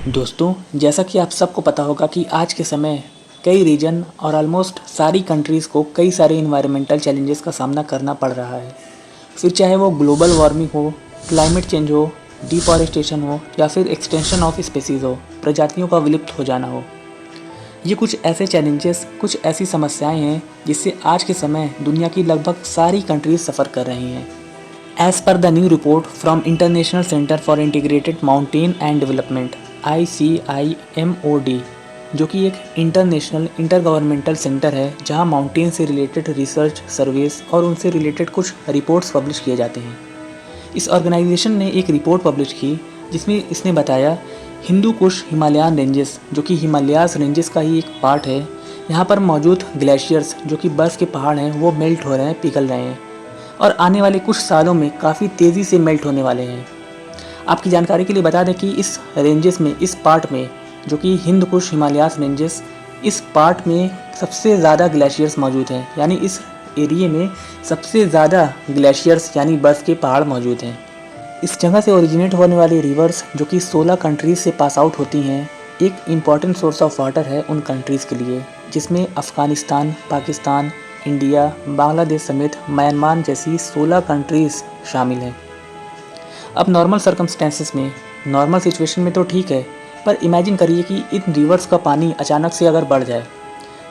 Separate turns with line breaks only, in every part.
दोस्तों, जैसा कि आप सबको पता होगा कि आज के समय कई रीजन और ऑलमोस्ट सारी कंट्रीज़ को कई सारे इन्वायरमेंटल चैलेंजेस का सामना करना पड़ रहा है। फिर चाहे वो ग्लोबल वार्मिंग हो, क्लाइमेट चेंज हो, डिफॉरेस्टेशन हो या फिर एक्सटेंशन ऑफ स्पेसीज़ हो, प्रजातियों का विलुप्त हो जाना हो। ये कुछ ऐसे चैलेंजेस, कुछ ऐसी समस्याएं हैं जिससे आज के समय दुनिया की लगभग सारी कंट्रीज सफ़र कर रही हैं। As per the new report from International Centre for Integrated Mountain and Development ICIMOD, जो कि एक इंटरनेशनल इंटर गवर्नमेंटल सेंटर है जहां माउंटेन से रिलेटेड रिसर्च, सर्वेस और उनसे रिलेटेड कुछ रिपोर्ट्स पब्लिश किए जाते हैं। इस ऑर्गेनाइजेशन ने एक रिपोर्ट पब्लिश की जिसमें इसने बताया हिंदू कुश हिमालयन रेंजेस, जो कि हिमालयाज रेंजेस का ही एक पार्ट है, यहाँ पर मौजूद ग्लेशियर्स जो कि बर्फ़ के पहाड़ हैं वो मेल्ट हो रहे हैं, पिघल रहे हैं और आने वाले कुछ सालों में काफ़ी तेज़ी से मेल्ट होने वाले हैं। आपकी जानकारी के लिए बता दें कि इस रेंजेस में, इस पार्ट में, जो कि हिंद कुश हिमालयाज रेंजेस, इस पार्ट में सबसे ज़्यादा ग्लेशियर्स मौजूद हैं, यानी इस एरिए में सबसे ज़्यादा ग्लेशियर्स यानी बर्फ़ के पहाड़ मौजूद हैं। इस जगह से ओरिजिनेट होने वाली रिवर्स जो कि 16 कंट्रीज़ से पास आउट होती हैं, एक इम्पॉर्टेंट सोर्स ऑफ वाटर है उन कंट्रीज़ के लिए, जिसमें अफ़गानिस्तान, पाकिस्तान, इंडिया, बांग्लादेश समेत म्यांमार जैसी 16 कंट्रीज़ शामिल हैं। अब नॉर्मल सर्कमस्टेंसेस में, नॉर्मल सिचुएशन में तो ठीक है, पर इमेजिन करिए कि इन रिवर्स का पानी अचानक से अगर बढ़ जाए।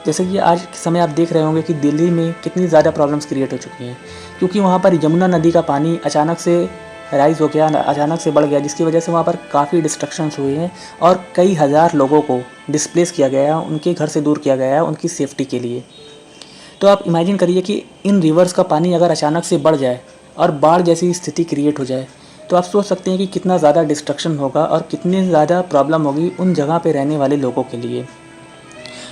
जैसे कि आज के समय आप देख रहे होंगे कि दिल्ली में कितनी ज़्यादा प्रॉब्लम्स क्रिएट हो चुकी हैं, क्योंकि वहाँ पर यमुना नदी का पानी अचानक से राइज़ हो गया, अचानक से बढ़ गया, जिसकी वजह से वहाँ पर काफ़ी डिस्ट्रक्शंस हुए हैं और कई हज़ार लोगों को डिस्प्लेस किया गया है, उनके घर से दूर किया गया है उनकी सेफ्टी के लिए। तो आप इमेजिन करिए कि इन रिवर्स का पानी अगर अचानक से बढ़ जाए और बाढ़ जैसी स्थिति क्रिएट हो जाए, तो आप सोच सकते हैं कि कितना ज़्यादा डिस्ट्रक्शन होगा और कितनी ज़्यादा प्रॉब्लम होगी उन जगह पे रहने वाले लोगों के लिए।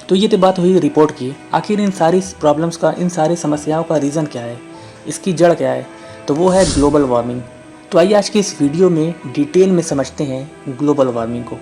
तो ये तो बात हुई रिपोर्ट की। आखिर इन सारी प्रॉब्लम्स का, इन सारी समस्याओं का रीज़न क्या है, इसकी जड़ क्या है? तो वो है ग्लोबल वार्मिंग। तो आइए आज की इस वीडियो में डिटेल में समझते हैं ग्लोबल वार्मिंग को।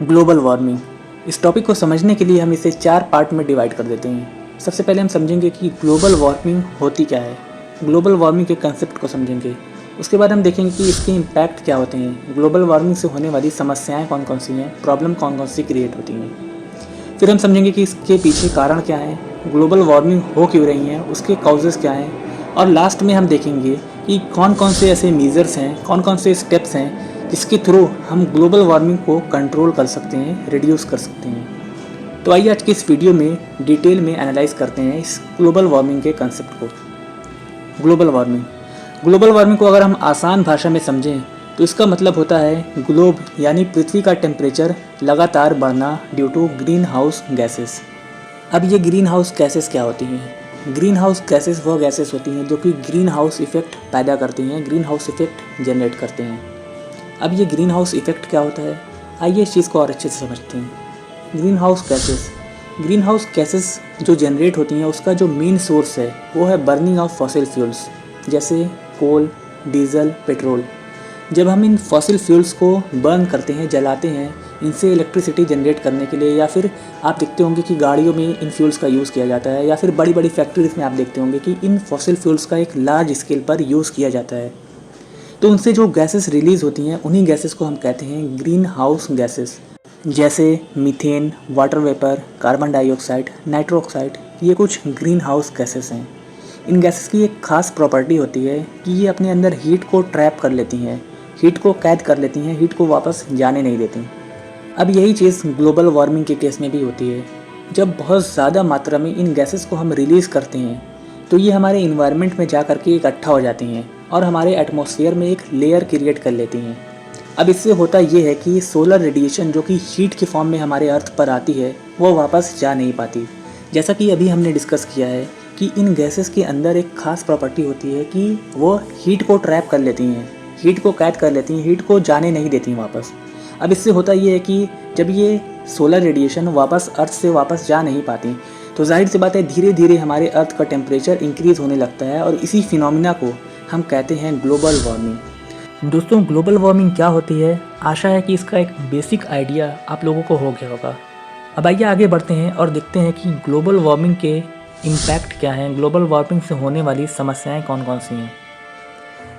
ग्लोबल वार्मिंग, इस टॉपिक को समझने के लिए हम इसे 4 पार्ट में डिवाइड कर देते हैं। सबसे पहले हम समझेंगे कि ग्लोबल वार्मिंग होती क्या है, ग्लोबल वार्मिंग के कंसेप्ट को समझेंगे। उसके बाद हम देखेंगे कि इसके इम्पैक्ट क्या होते हैं, ग्लोबल वार्मिंग से होने वाली समस्याएं कौन कौन सी हैं, प्रॉब्लम कौन कौन सी क्रिएट होती हैं। फिर हम समझेंगे कि इसके पीछे कारण क्या है, ग्लोबल वार्मिंग हो क्यों रही है, उसके कॉजेज़ क्या हैं, और लास्ट में हम देखेंगे कि कौन कौन से ऐसे मेजर्स हैं, कौन कौन से स्टेप्स हैं जिसके थ्रू हम ग्लोबल वार्मिंग को कंट्रोल कर सकते हैं, रिड्यूस कर सकते हैं। तो आइए आज की इस वीडियो में डिटेल में एनालाइज करते हैं इस ग्लोबल वार्मिंग के कंसेप्ट को। ग्लोबल वार्मिंग को अगर हम आसान भाषा में समझें तो इसका मतलब होता है ग्लोब यानी पृथ्वी का टेम्परेचर लगातार बढ़ना due to green house gases. अब ये ग्रीन हाउस गैसेस क्या होती हैं? ग्रीन हाउस गैसेस वो गैसेस होती हैं जो कि ग्रीन हाउस इफेक्ट पैदा करती हैं, ग्रीन हाउस इफेक्ट जनरेट करते हैं। अब ये ग्रीन हाउस इफेक्ट क्या होता है, आइए इस चीज़ को और अच्छे से समझते हैं। ग्रीन हाउस गैसेस जो जनरेट होती हैं उसका जो मेन सोर्स है वो है बर्निंग ऑफ फॉसिल फ्यूल्स, जैसे कोल, डीजल, पेट्रोल। जब हम इन फॉसिल फ्यूल्स को बर्न करते हैं, जलाते हैं, इनसे इलेक्ट्रिसिटी जनरेट करने के लिए, या फिर आप देखते होंगे कि गाड़ियों में इन फ्यूल्स का यूज़ किया जाता है, या फिर बड़ी बड़ी फैक्ट्रीज में आप देखते होंगे कि इन फॉसिल फ्यूल्स का एक लार्ज स्केल पर यूज़ किया जाता है। तो उनसे जो गैसेस रिलीज़ होती हैं उन्हीं गैसेस को हम कहते हैं ग्रीन हाउस गैसेस, जैसे methane, water vapour, carbon dioxide, nitro oxide. ये कुछ ग्रीन हाउस गैसेस हैं। इन गैसेस की एक ख़ास प्रॉपर्टी होती है कि ये अपने अंदर हीट को ट्रैप कर लेती हैं, हीट को कैद कर लेती हैं, हीट को वापस जाने नहीं देती। अब यही चीज़ ग्लोबल वार्मिंग के केस में भी होती है। जब बहुत ज़्यादा मात्रा में इन गैसेस को हम रिलीज़ करते हैं तो ये हमारे इन्वायरमेंट में जा कर के इकट्ठा हो जाती हैं और हमारे एटमॉस्फेयर में एक लेयर क्रिएट कर लेती हैं। अब इससे होता ये है कि सोलर रेडिएशन जो कि हीट के फॉर्म में हमारे अर्थ पर आती है वो वापस जा नहीं पाती। जैसा कि अभी हमने डिस्कस किया है कि इन गैसेस के अंदर एक ख़ास प्रॉपर्टी होती है कि वो हीट को ट्रैप कर लेती हैं, हीट को कैद कर लेती हैं, हीट को जाने नहीं देती वापस। अब इससे होता ये है कि जब ये सोलर रेडिएशन वापस अर्थ से वापस जा नहीं पाती तो जाहिर सी बात है धीरे धीरे हमारे अर्थ का टेम्परेचर इंक्रीज़ होने लगता है और इसी फिनोमिना को हम कहते हैं ग्लोबल वार्मिंग। दोस्तों, ग्लोबल वार्मिंग क्या होती है, आशा है कि इसका एक बेसिक आइडिया आप लोगों को हो गया होगा। अब आइए आगे बढ़ते हैं और देखते हैं कि ग्लोबल वार्मिंग के इम्पैक्ट क्या हैं, ग्लोबल वार्मिंग से होने वाली समस्याएं कौन कौन सी हैं।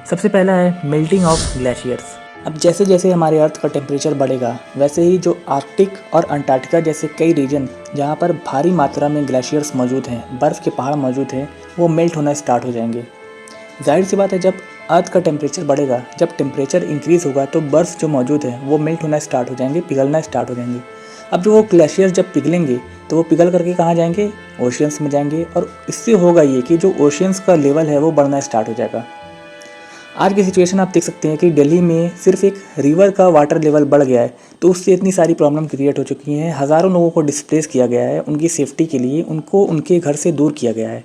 सबसे पहला है मेल्टिंग ऑफ ग्लेशियर्स। अब जैसे जैसे हमारे अर्थ का टेम्परेचर बढ़ेगा, वैसे ही जो आर्कटिक और अंटार्कटिका जैसे कई रीजन जहाँ पर भारी मात्रा में ग्लेशियर्स मौजूद हैं, बर्फ़ के पहाड़ मौजूद हैं, वो मेल्ट होना स्टार्ट हो जाएंगे। जाहिर सी बात है, जब अर्थ का टेम्परेचर बढ़ेगा, जब टेम्परेचर इंक्रीज़ होगा तो बर्फ़ जो मौजूद है वो मेल्ट होना स्टार्ट हो जाएंगे, पिघलना स्टार्ट हो जाएंगे। अब जो वो ग्लेशियर जब पिघलेंगे तो वो पिघल करके कहाँ जाएंगे? ओशियंस में जाएंगे, और इससे होगा ये कि जो ओशियंस का लेवल है वो बढ़ना स्टार्ट हो जाएगा। आज की सिचुएशन आप देख सकते हैं कि दिल्ली में सिर्फ एक रिवर का वाटर लेवल बढ़ गया है तो उससे इतनी सारी प्रॉब्लम क्रिएट हो चुकी हैं। हज़ारों लोगों को डिस्प्लेस किया गया है, उनकी सेफ्टी के लिए उनको उनके घर से दूर किया गया है।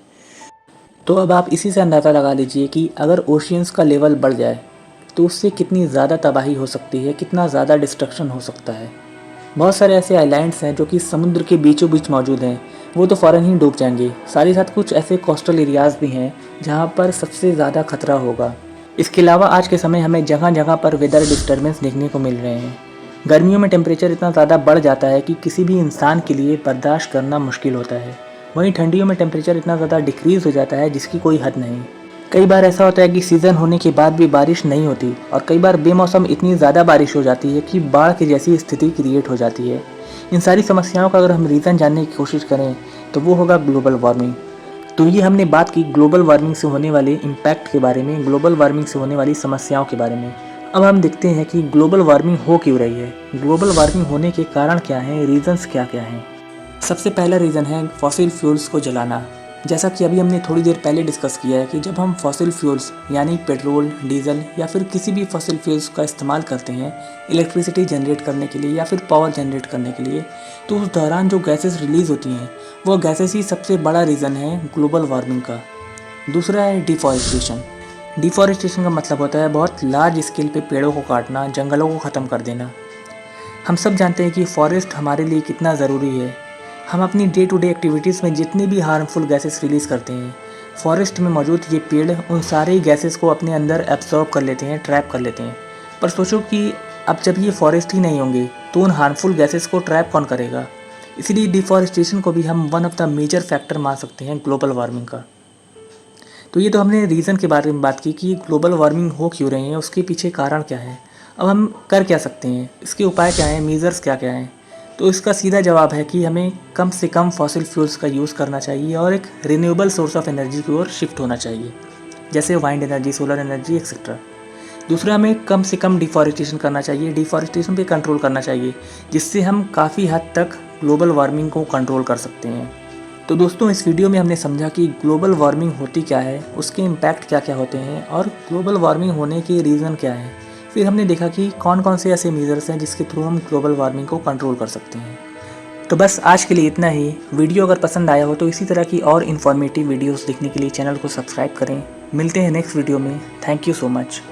तो अब आप इसी से अंदाज़ा लगा लीजिए कि अगर ओशियंस का लेवल बढ़ जाए तो उससे कितनी ज़्यादा तबाही हो सकती है, कितना ज़्यादा डिस्ट्रक्शन हो सकता है। बहुत सारे ऐसे आइलैंड्स हैं जो कि समुद्र के बीचों बीच मौजूद हैं, वो तो फ़ौरन ही डूब जाएंगे। साथ ही साथ कुछ ऐसे कोस्टल एरियाज़ भी हैं जहाँ पर सबसे ज़्यादा खतरा होगा। इसके अलावा आज के समय हमें जगह जगह पर वेदर डिस्टर्बेंस देखने को मिल रहे हैं। गर्मियों में टेम्परेचर इतना ज़्यादा बढ़ जाता है कि किसी भी इंसान के लिए बर्दाश्त करना मुश्किल होता है। वहीं ठंडियों में टेम्परेचर इतना ज़्यादा डिक्रीज़ हो जाता है जिसकी कोई हद नहीं। कई बार ऐसा होता है कि सीज़न होने के बाद भी बारिश नहीं होती, और कई बार बेमौसम इतनी ज़्यादा बारिश हो जाती है कि बाढ़ की जैसी स्थिति क्रिएट हो जाती है। इन सारी समस्याओं का अगर हम रीज़न जानने की कोशिश करें तो वो होगा ग्लोबल वार्मिंग। तो ये हमने बात की ग्लोबल वार्मिंग से होने वाले इम्पैक्ट के बारे में, ग्लोबल वार्मिंग से होने वाली समस्याओं के बारे में। अब हम देखते हैं कि ग्लोबल वार्मिंग हो क्यों रही है, ग्लोबल वार्मिंग होने के कारण क्या हैं, रीजंस क्या क्या हैं। सबसे पहला रीज़न है फॉसिल फ्यूल्स को जलाना। जैसा कि अभी हमने थोड़ी देर पहले डिस्कस किया है कि जब हम फॉसिल फ्यूल्स यानी पेट्रोल, डीजल या फिर किसी भी फॉसिल फ्यूल्स का इस्तेमाल करते हैं इलेक्ट्रिसिटी जनरेट करने के लिए या फिर पावर जनरेट करने के लिए, तो उस दौरान जो गैसेस रिलीज़ होती हैं वो गैसेस ही सबसे बड़ा रीज़न है ग्लोबल वार्मिंग का। दूसरा है डिफॉरेस्टेशन। डिफॉरेस्टेशन का मतलब होता है बहुत लार्ज स्केल पे पेड़ों को काटना, जंगलों को ख़त्म कर देना। हम सब जानते हैं कि फॉरेस्ट हमारे लिए कितना ज़रूरी है। हम अपनी डे टू डे एक्टिविटीज़ में जितनी भी हार्मफुल गैसेस रिलीज़ करते हैं, फॉरेस्ट में मौजूद ये पेड़ उन सारे गैसेस को अपने अंदर एब्जॉर्ब कर लेते हैं, ट्रैप कर लेते हैं। पर सोचो कि अब जब ये फॉरेस्ट ही नहीं होंगे तो उन हार्मफुल गैसेस को ट्रैप कौन करेगा। इसीलिए डिफॉरेस्टेशन को भी हम one of the major factor मान सकते हैं ग्लोबल वार्मिंग का। तो ये तो हमने रीज़न के बारे में बात की कि ग्लोबल वार्मिंग हो क्यों रही है, उसके पीछे कारण क्या है। अब हम कर क्या सकते हैं, इसके उपाय क्या हैं, मेजर्स क्या क्या हैं। तो इसका सीधा जवाब है कि हमें कम से कम फॉसिल फ्यूल्स का यूज़ करना चाहिए और एक रिन्यूएबल सोर्स ऑफ एनर्जी की ओर शिफ्ट होना चाहिए, जैसे wind energy, solar energy etcetera. दूसरा, हमें कम से कम डिफॉरेस्टेशन करना चाहिए, डिफॉरेस्टेशन पे कंट्रोल करना चाहिए, जिससे हम काफ़ी हद तक ग्लोबल वार्मिंग को कंट्रोल कर सकते हैं। तो दोस्तों, इस वीडियो में हमने समझा कि ग्लोबल वार्मिंग होती क्या है, उसके इम्पैक्ट क्या क्या होते हैं और ग्लोबल वार्मिंग होने के रीज़न क्या हैं। फिर हमने देखा कि कौन कौन से ऐसे मेजर्स हैं जिसके थ्रू हम ग्लोबल वार्मिंग को कंट्रोल कर सकते हैं। तो बस आज के लिए इतना ही। वीडियो अगर पसंद आया हो तो इसी तरह की और इन्फॉर्मेटिव वीडियोस देखने के लिए चैनल को सब्सक्राइब करें। मिलते हैं नेक्स्ट वीडियो में। Thank you so much.